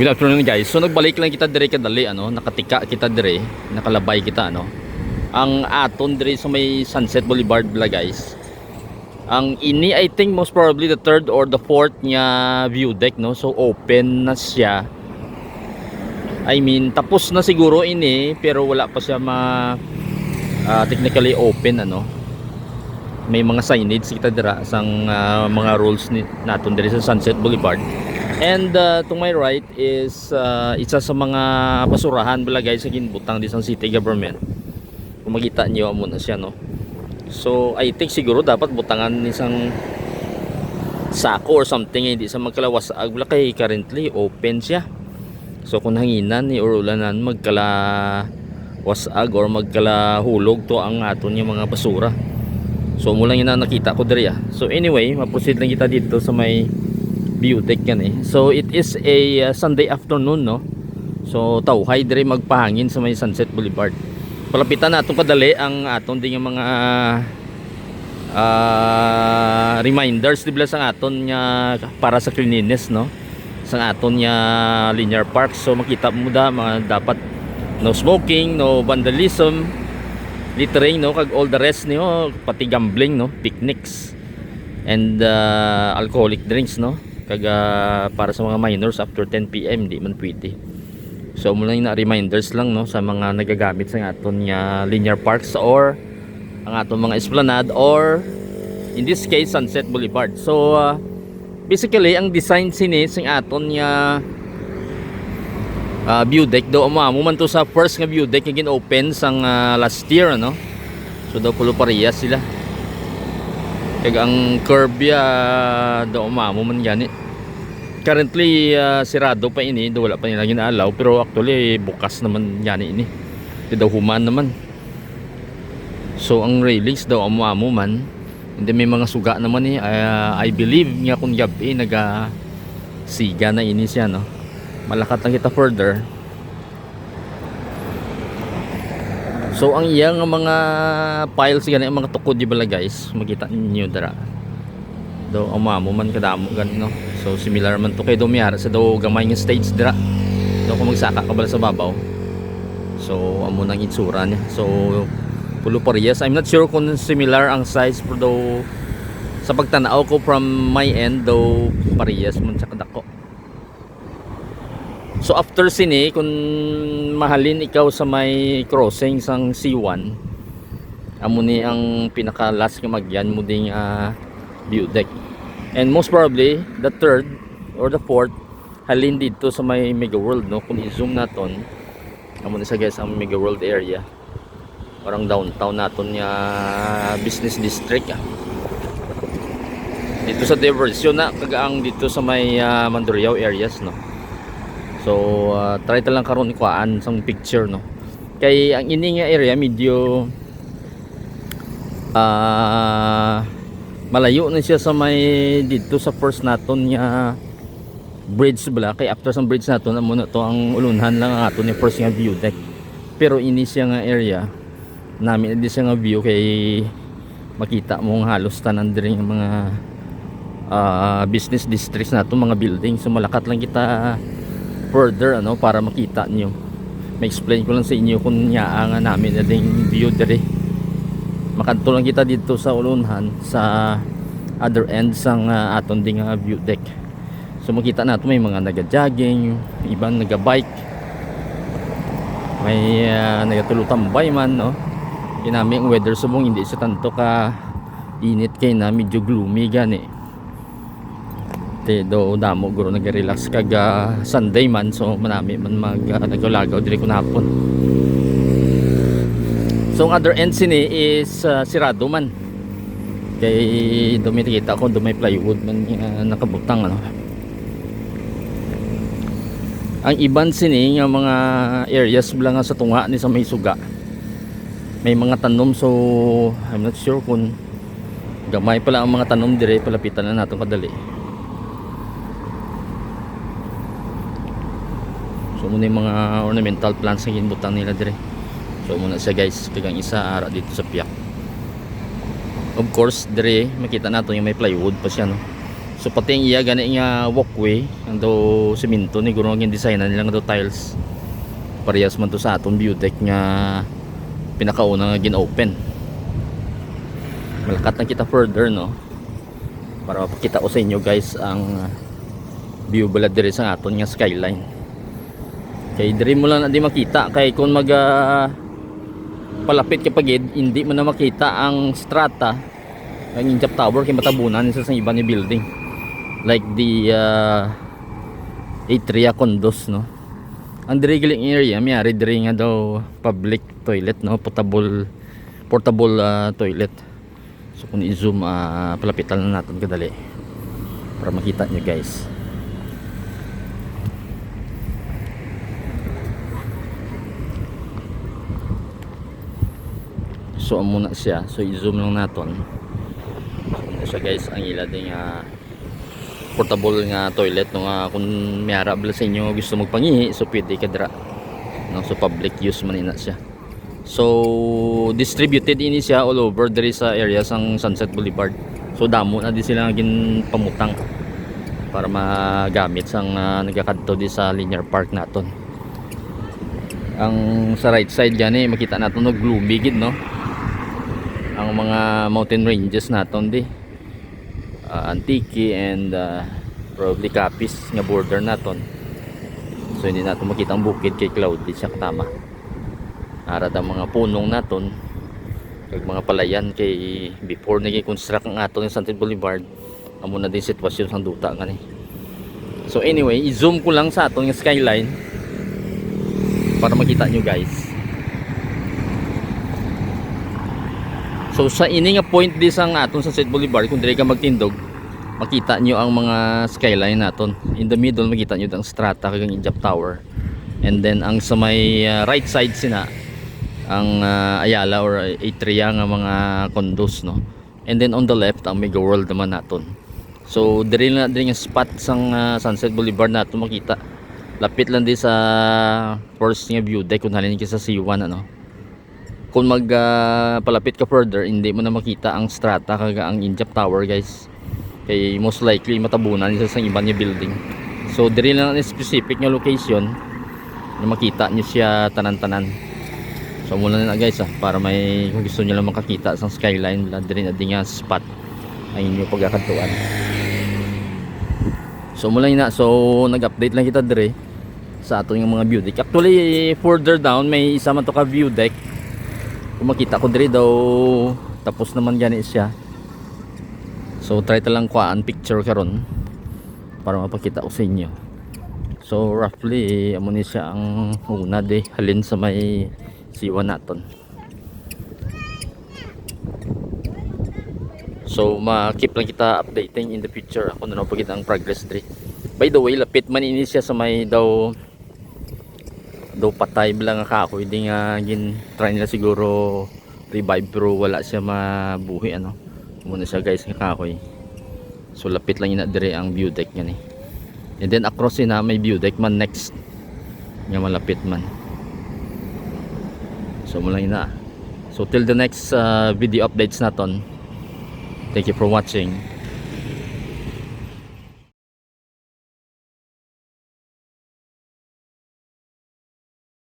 Good afternoon guys. So nagbalik lang kita dire kadali nakatika kita dire, nakalabay kita Ang aton dire sa may Sunset Boulevard bala guys. Ang ini I think most probably the third or the fourth nya view deck So open na siya. I mean tapos na siguro ini pero wala pa siya technically open May mga signage kita dira sang mga rules naton dire sa Sunset Boulevard. And to my right is isa sa mga basurahan bala guys sa ginbutang di sang city government. Kung makita niyo amo na siya So I think siguro dapat butangan ni sang sako or something hindi sa magkalawas bala kay currently open siya. So kung hanginan ni or ulanan magkala wasag or magkala hulog to ang aton yung mga basura. So mula yun na nakita ko diri So anyway, ma-proceed lang kita dito sa may view deck yan So it is a Sunday afternoon So tawhay dire magpahangin sa may Sunset Boulevard. Palapitan na atong kadali ang aton ding mga reminders dibla sa aton nya para sa cleanliness sa aton nya linear park. So makita mo mga dapat no smoking, no vandalism, littering kag all the rest pati gambling picnics and alcoholic drinks kag para sa mga minors after 10 PM di man pwede. So muna yung reminders lang sa mga nagagamit sa aton nga linear parks or ang aton mga esplanade or in this case Sunset Boulevard. So basically ang design sini sing aton nga view deck do mo man to sa first nga view deck nga open sang last year So do pulo parehas sila. Kag ang curve do umamo man gani. Currently sirado pa ini, do wala pa nila ginaalaw pero actually bukas naman gani ini. Di daw human naman. So ang railings daw umamo man. Hindi may mga suga naman I believe nga kung gabi naga siga na ini siya Malakat lang kita further. So ang iyang mga piles gani mga tukod di bala guys, makita ninyo dara. Do amamo man kadamo gani So similar man to kay do miyara sa do gamay nga stage dira. Do kung magsaka ka bala sa babaw. So amo nang itsura niya. So pulo parehas. I'm not sure kung similar ang size pero do sa pagtanaw ko from my end do parehas man sa kadako. So after sini kung mahalin ikaw sa may crossing sang C1 amo ni ang pinaka last nga magyan mo ding view deck. And most probably the third or the fourth halin dito sa may Mega World kung i-zoom naton amo ni sa guys ang Mega World area. Parang downtown naton nga business district Dito sa diversion kagaang dito sa may Mandurriao areas So try ta lang karon kuan sang picture Kay ang ini nga area medyo malayo na siya sa may dito sa first naton nga bridge bala kay after sang bridge naton amo na to ang ulunhan lang ang aton ni first nga view deck. Pero ini siya nga area namin di siya nga view kay makita mo halos tanan diri nga mga business districts nato mga building. So malakat lang kita further para makita niyo. Ma-explain ko lang sa inyo kung yaa nga namin na ding view dire. Makanto lang kita dito sa ulunhan sa other end sang aton ding view deck. So makita nato may mga naga-jogging, ibang naga-bike. May nagatulutambay man Kinami ang weather subong hindi sa tanto ka init kay na medyo gloomy gani. Do damo guro nag-relax kag Sunday man so manami man naglagaw diri kun hapon. So ang other end sini is sirado man. Kay dumitikita ko do may plywood man nakabutang Ang iban sini nga mga areas bala nga sa tunga ni sa may suga. May mga tanom so I'm not sure kung gamay pala ang mga tanom dire palapitan na naton kadali. So muna yung mga ornamental plants na ginbutang nila dire. So muna siya guys kagang isa ara dito sa piyak. Of course dire makita nato yung may plywood pa siya So pati ang iya gani nga walkway ang do semento ni guro ang design nila nga do tiles. Parehas man to sa aton view deck nga pinakauna nga gin-open. Malakat na kita further no. Para mapakita ko sa inyo guys ang view bala diri sa aton nga skyline. Kay diri mo lang na di makita kay kung mag palapit kapag hindi mo na makita ang strata ang Injap Tower kay matabunan isa sa iba ni building like the Atria condos no. Ang diri giling area mayari diri nga daw public toilet no, portable toilet. So kung i-zoom palapitan na natin kadali para makita nyo guys. So muna siya, so i-zoom lang natin. So muna siya guys, ang ila din portable nga toilet no, nga kung mayara bala sa inyo gusto magpangihi so pwede kadra no, so public use man ina siya. So distributed ini siya all over diri sa area sang Sunset Boulevard. So damo na di sila gin pamutang para magamit sang nagakadto di sa Linear Park naton. Ang sa right side gani makita naton no gloomy gid no. Ang mga mountain ranges naton di Antique and probably Capiz nga border naton. So hindi natin makita ang bukid kay cloudy siya katama. Arad ang mga punong naton kag mga palayan kay before nagi-construct ang aton ng Sunset Boulevard amo na din sitwasyon sang duta ngani. So anyway, i-zoom ko lang sa aton nga skyline para makita nyo guys. So sa ini nga point di sang aton sa Sunset Boulevard kung dire ka magtindog makita nyo ang mga skyline naton. In the middle makita nyo ang strata kag Injap Tower. And then ang sa may right side sina ang Ayala or Atria nga mga condos no. And then on the left ang Mega World naman naton. So diri na diri nga spot sang Sunset Boulevard naton makita. Lapit lang di sa first nga view deck kung halin ka sa C1 ano. Kung mag palapit ka further hindi mo na makita ang strata kag ang Injap Tower guys. Kay most likely matabunan isa sa iba nga building. So diri lang ang specific nga location na makita niyo siya tanan-tanan. So muna na guys para may kung gusto niyo lang makakita sa skyline diri na di nga spot ang inyo pagkakatuan. So mula na so nag-update lang kita diri sa aton nga mga view deck. Actually further down may isa man to ka view deck. Kung makita ko diri daw tapos naman gani siya. So try ta lang kuhaan picture karon para mapakita ko sa inyo. So roughly amo ni siya ang una di halin sa may C1 naton. So ma-keep lang kita updating in the future kung ano pagit ang progress diri. By the way, lapit man ini siya sa may daw patay bala nga kahoy di nga gin try nila siguro revive pero wala siya mabuhi ano. Muna siya guys nga kahoy. So lapit lang ina diri ang view deck niya ni. And then across ina may view deck man next. Nga malapit man. So mula ina. So till the next video updates naton. Thank you for watching.